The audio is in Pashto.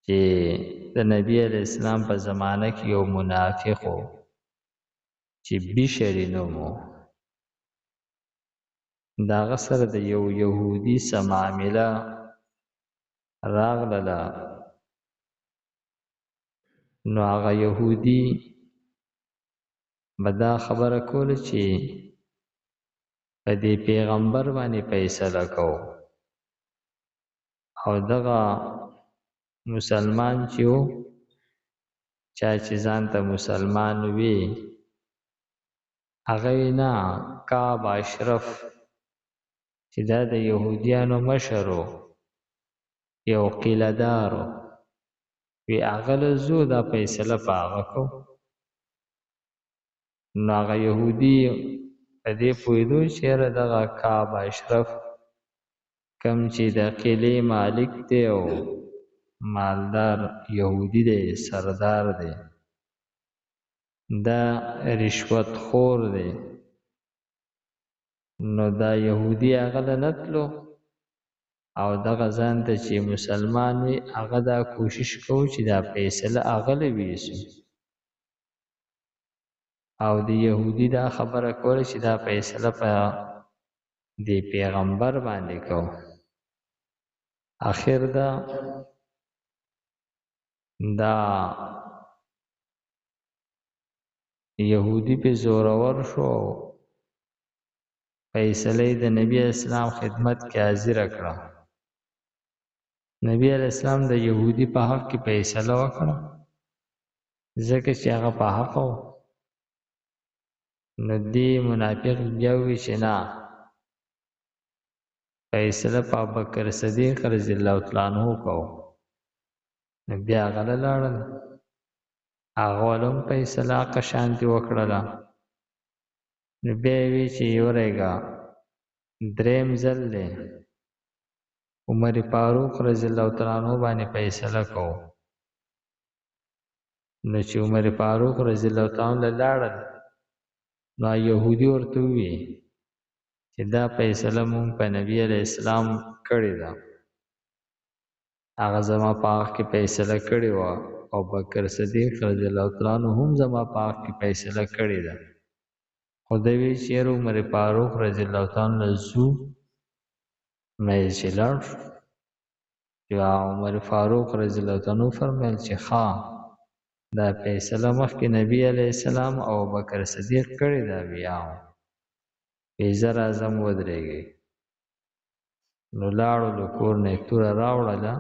چې د نبی علیہ السلام په زمانه کې یو منافق و چې بشری نوم و، د هغه سره د یو یهودي څه معامله راغله، نو هغه یهودي به دا خبره کوله چې په دې پیغمبر باندې فیصله کوو، او دغه مسلمان چې و، چا چې ځان ته مسلمان وي، هغه نه کعب اشرف چې دا د یهودیانو مشر و، یو قیله دار و، وی هغه له ځو دا فیصله په هغه کوو. نو هغه یهودي په دې پوهېدو چې یاره دغه کعب اشرف کم چې د قلعې مالک دی او مالدار یهودي دی، سردار دی، دا رشوت خور دی، نو دا یهودي هغه له نه تلو او دغه ځان ته چې مسلمان وي هغه دا کوشش کوو چې دا فیصله هغه له ویسو، او د یهودي دا خبره کوله چې دا فیصله په دې پیغمبر باندې کوو. اخر دا یهودي په زورور شو، فیصله د نبی اسلام خدمت کې حاضر کړه. نبی علیہ السلام د یهودي په حق کې فیصله وکړه، ځکه چې هغه په حق و. نو دی منافق بیا وی چې نه، فیصله په ابوبکر صدیق رضی الله تعالی عنہ کوو. نو بیا هغه له لاړل، هغه ولهم فیصله قشانتي وکړله. نو بیا یې وی چې یورېږه دریم ځل دی عمر فاروق رضی الله تعالی عنہ باندې فیصله کوو. نو چې عمر فاروق رضی الله تعالی عنہ لاړل، نو یهودي ورته وی چې دا فیصله مونږ په نبی علیہ السلام کړې ده، هغه زما په حق کې فیصله کړې وه، او بکر صدیق رضی الله تعالی عنہ هم زما په حق کې فیصله کړې ده. خو دوی وی چې عمر فاروق رضی الله تعالی عنہ زو مې چې لاړ شو. یا عمر فاروق رضی الله تعالی عنہ فرمایل چې ښه دا فیصله مخکې نبی علیہ السلام او بکر صدیق کړې ده، بیا وی زه راځم ودرېږئ. نو لاړو له کور نه یې توره راوړله